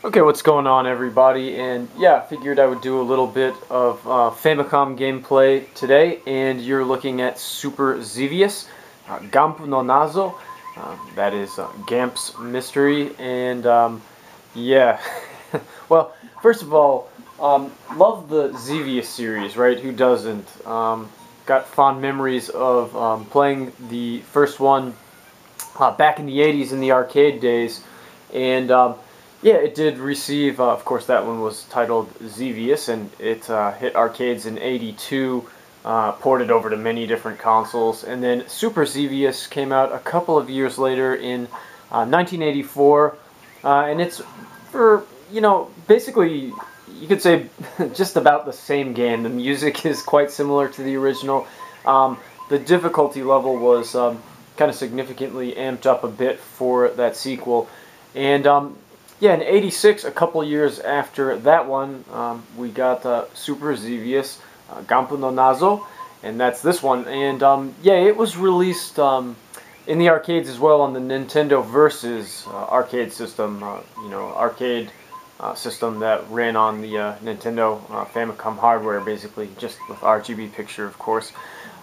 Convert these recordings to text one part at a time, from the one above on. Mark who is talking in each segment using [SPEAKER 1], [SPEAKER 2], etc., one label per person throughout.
[SPEAKER 1] Okay, what's going on, everybody? And yeah, I figured I would do a little bit of Famicom gameplay today, and you're looking at Super Xevious Gampno no Nazo. That is Gamp's mystery, and yeah. Well, first of all, love the Xevious series, right? Who doesn't? Got fond memories of playing the first one back in the 80s in the arcade days, and yeah, it did receive, of course, that one was titled Xevious, and it hit arcades in '82, ported over to many different consoles, and then Super Xevious came out a couple of years later in 1984, and it's for, basically, you could say just about the same game. The music is quite similar to the original. The difficulty level was kind of significantly amped up a bit for that sequel, and yeah, in '86, a couple years after that one, we got Super Xevious Gampno no Nazo, and that's this one. And yeah, it was released in the arcades as well on the Nintendo Versus arcade system, arcade system that ran on the Nintendo Famicom hardware, basically, just with RGB picture, of course.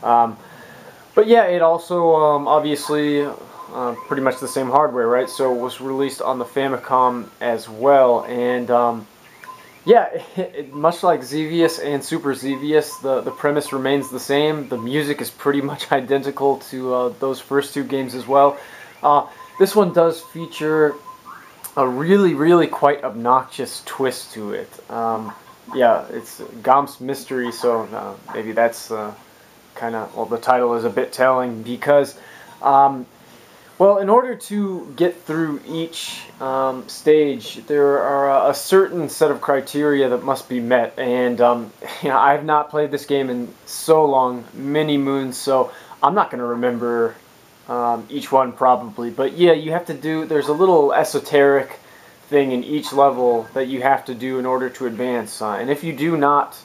[SPEAKER 1] But yeah, it also obviously pretty much the same hardware, right? So it was released on the Famicom as well, and yeah, much like Xevious and Super Xevious, the premise remains the same. The music is pretty much identical to those first two games as well. This one does feature a really quite obnoxious twist to it. Yeah, it's Gamp's mystery, so maybe that's kind of, well, the title is a bit telling because well, in order to get through each stage, there are a certain set of criteria that must be met, and I have not played this game in so long, many moons, so I'm not going to remember each one probably. But yeah, you have to do, there's a little esoteric thing in each level that you have to do in order to advance, and if you do not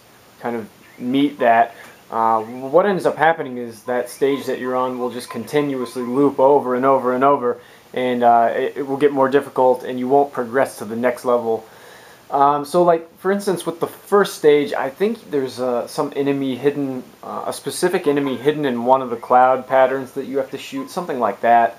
[SPEAKER 1] kind of meet that, what ends up happening is that stage that you're on will just continuously loop over and over and over, and it will get more difficult, and you won't progress to the next level. So, like, for instance, with the first stage, I think there's some enemy hidden, a specific enemy hidden in one of the cloud patterns that you have to shoot, something like that.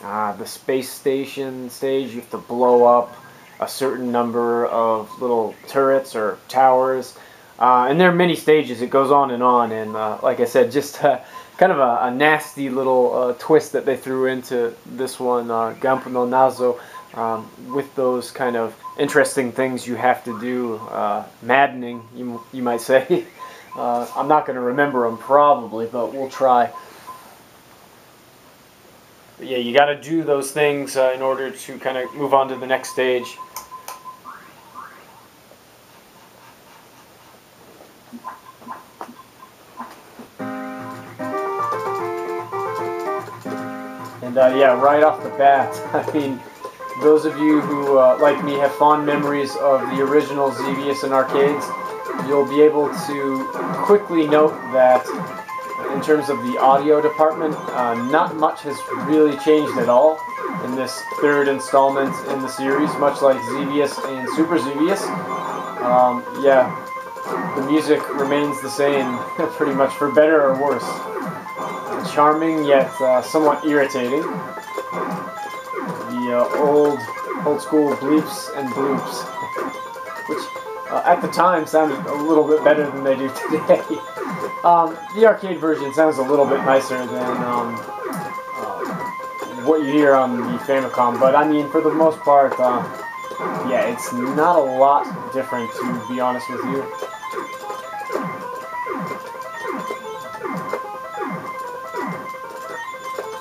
[SPEAKER 1] The space station stage, you have to blow up a certain number of little turrets or towers. And there are many stages. It goes on, and like I said, just kind of a nasty little twist that they threw into this one, Gampno no Nazo, with those kind of interesting things you have to do, maddening, you might say. I'm not going to remember them probably, but we'll try. But yeah, you got to do those things in order to kind of move on to the next stage. And yeah, right off the bat, I mean, those of you who, like me, have fond memories of the original Xevious in arcades, you'll be able to quickly note that in terms of the audio department, not much has really changed at all in this third installment in the series, much like Xevious and Super Xevious. Yeah, the music remains the same, pretty much, for better or worse. Charming, yet somewhat irritating. The old school bleeps and bloops, which at the time sounded a little bit better than they do today. The arcade version sounds a little bit nicer than what you hear on the Famicom, but I mean, for the most part, yeah, it's not a lot different, to be honest with you.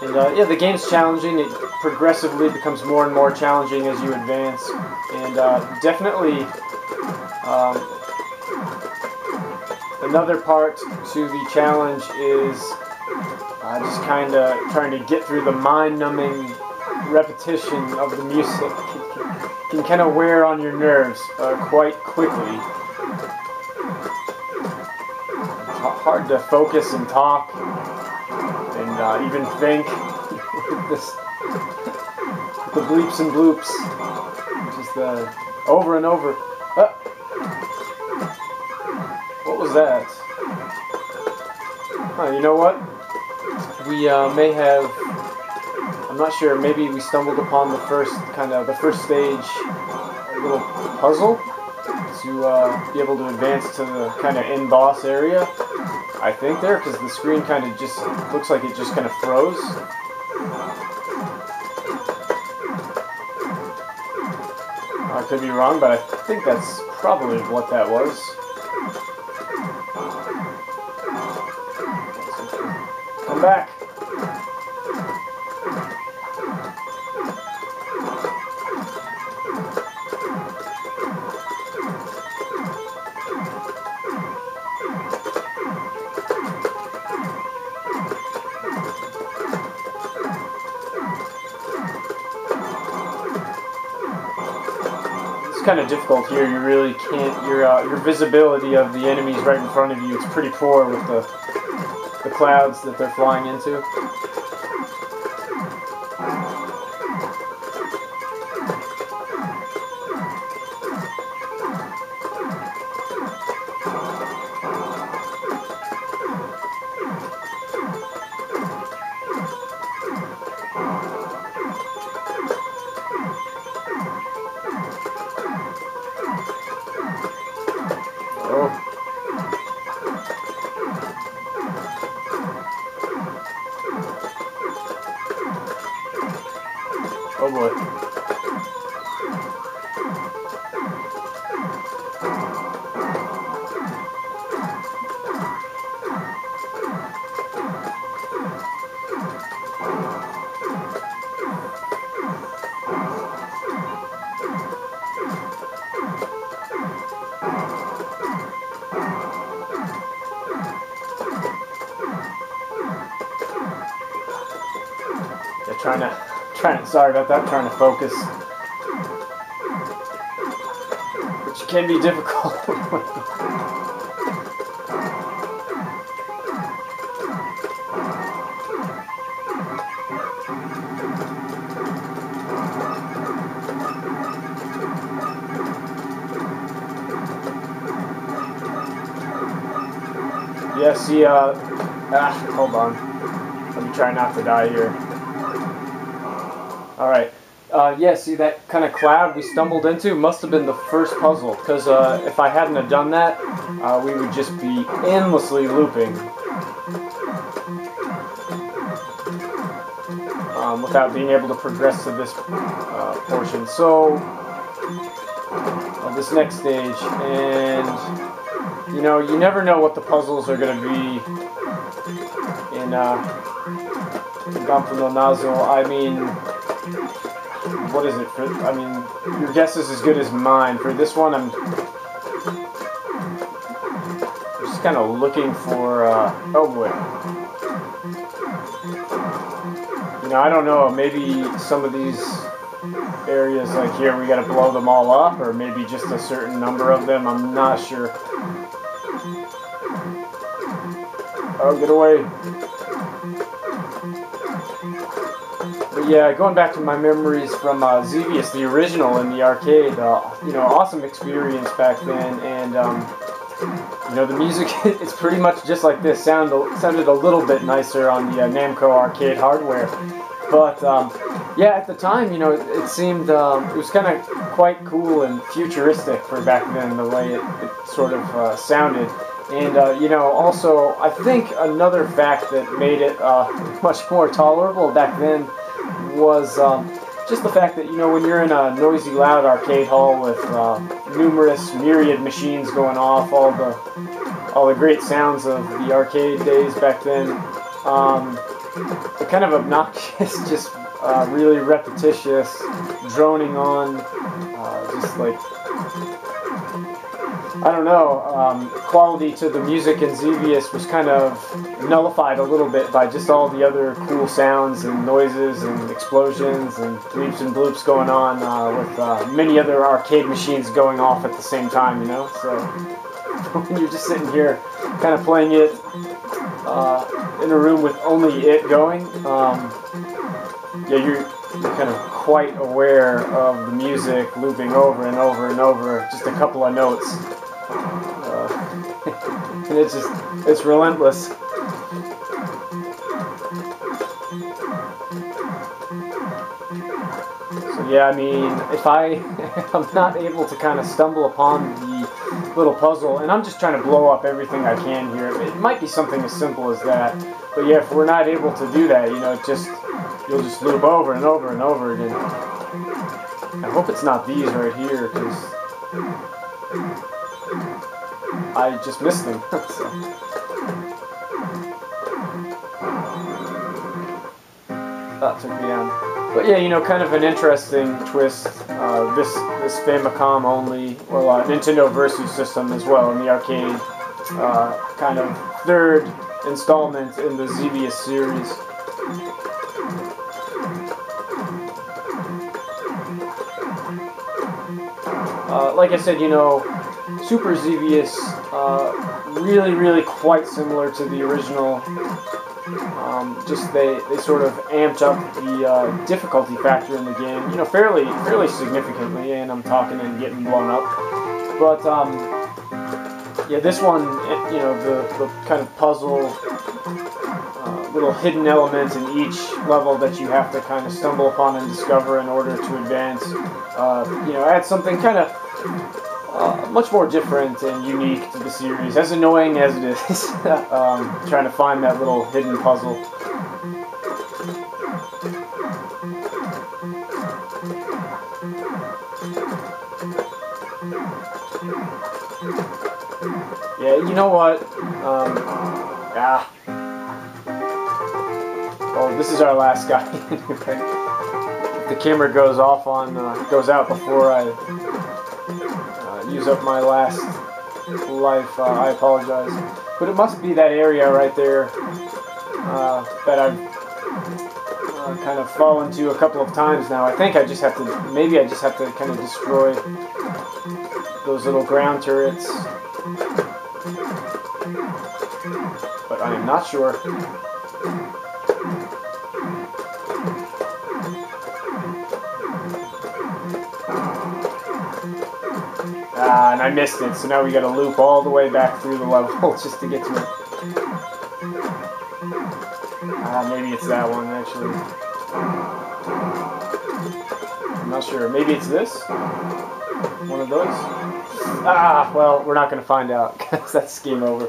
[SPEAKER 1] And yeah, the game's challenging. It progressively becomes more and more challenging as you advance. And definitely another part to the challenge is just kind of trying to get through the mind-numbing repetition of the music. It can kind of wear on your nerves quite quickly. It's hard to focus and talk and even think with the bleeps and bloops, which is the Over and over. What was that? Oh, you know what? We may have, I'm not sure, maybe we stumbled upon the first stage little puzzle to be able to advance to the kind of end boss area. I think there, because the screen kind of just looks like it just kind of froze. I could be wrong, but I think that's probably what that was. Come back. Kind of difficult here. You really can't. Your visibility of the enemies right in front of you, it's pretty poor with the clouds that they're flying into. Oh boy. Sorry about that, trying to focus. Which can be difficult. Yeah, see, hold on. Let me try not to die here. Alright. Yeah, see that kind of cloud we stumbled into must have been the first puzzle, because if I hadn't have done that, we would just be endlessly looping without being able to progress to this portion. So, this next stage, and you know, you never know what the puzzles are going to be in Gamph no Nazo. I mean, what is it? I mean, your guess is as good as mine. For this one, I'm just kind of looking for, oh boy. You know, I don't know, maybe some of these areas like here, we gotta blow them all up, or maybe just a certain number of them, I'm not sure. Oh, get away. But yeah, going back to my memories from Xevious, the original in the arcade, you know, awesome experience back then, and you know, the music is pretty much just like this. Sounded a little bit nicer on the Namco arcade hardware, but yeah, at the time, you know, it seemed it was kind of quite cool and futuristic for back then, the way it sort of sounded. And you know, also, I think another fact that made it much more tolerable back then was just the fact that, you know, when you're in a noisy, loud arcade hall with numerous myriad machines going off, all the great sounds of the arcade days back then, the kind of obnoxious, just really repetitious, droning on, just like, I don't know, quality to the music in Xevious was kind of nullified a little bit by just all the other cool sounds and noises and explosions and bleeps and bloops going on with many other arcade machines going off at the same time, you know? So when you're just sitting here kind of playing it in a room with only it going, yeah, you're kind of quite aware of the music looping over and over and over, just a couple of notes. And it's relentless. So yeah, I mean, if I'm not able to kind of stumble upon the little puzzle, and I'm just trying to blow up everything I can here, it might be something as simple as that. But yeah, if we're not able to do that, you know, you'll just loop over and over and over again. I hope it's not these right here, because I just missed them. That took me down. But yeah, you know, kind of an interesting twist. This Famicom only, well, Nintendo Versus system as well in the arcade. Kind of third installment in the Xevious series. Like I said, you know, Super Xevious, really quite similar to the original. Just they sort of amped up the difficulty factor in the game, you know, fairly significantly, and I'm talking and getting blown up. But yeah, this one, you know, the kind of puzzle, little hidden element in each level that you have to kind of stumble upon and discover in order to advance, you know, adds something kind of much more different and unique to the series, as annoying as it is, trying to find that little hidden puzzle. Yeah, you know what? Oh, this is our last guy. Anyway, if the camera goes off on, goes out before I use up my last life, I apologize. But it must be that area right there that I've kind of fallen to a couple of times now. I think I just have to, maybe I just have to kind of destroy those little ground turrets. But I am not sure. And I missed it, so now we gotta loop all the way back through the level just to get to it. Maybe it's that one, actually. I'm not sure. Maybe it's this? One of those? Well, we're not gonna find out, because that's game over.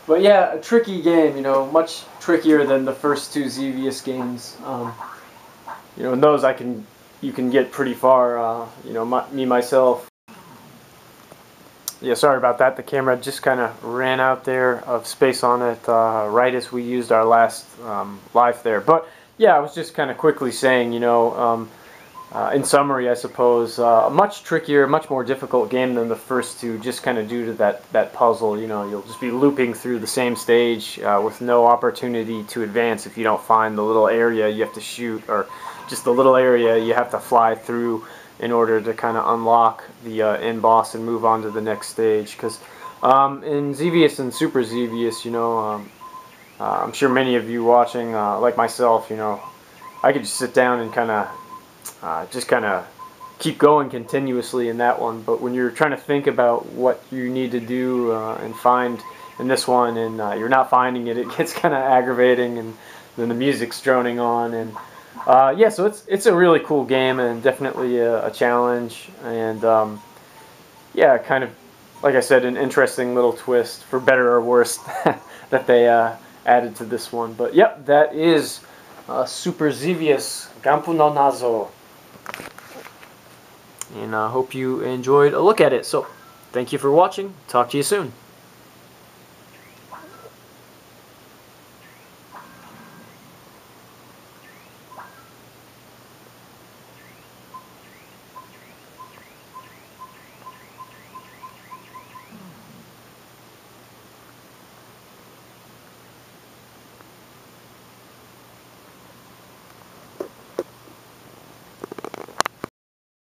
[SPEAKER 1] But yeah, a tricky game, you know, much trickier than the first two Xevious games. You know, in those you can get pretty far, you know, me myself. Yeah, sorry about that. The camera just kind of ran out there of space on it right as we used our last life there. But yeah, I was just kind of quickly saying, you know, in summary, I suppose, a much trickier, much more difficult game than the first two, just kind of due to that puzzle. You know, you'll just be looping through the same stage with no opportunity to advance if you don't find the little area you have to shoot, or just the little area you have to fly through in order to kind of unlock the end boss and move on to the next stage. Because in Xevious and Super Xevious, you know, I'm sure many of you watching, like myself, you know, I could just sit down and kind of just kind of keep going continuously in that one. But when you're trying to think about what you need to do and find in this one, and you're not finding it, it gets kind of aggravating, and then the music's droning on, and yeah, so it's a really cool game, and definitely a challenge, and yeah, kind of, like I said, an interesting little twist, for better or worse, that they added to this one. But yep, that is Super Xevious Gaンプの謎. And I hope you enjoyed a look at it. So, thank you for watching. Talk to you soon.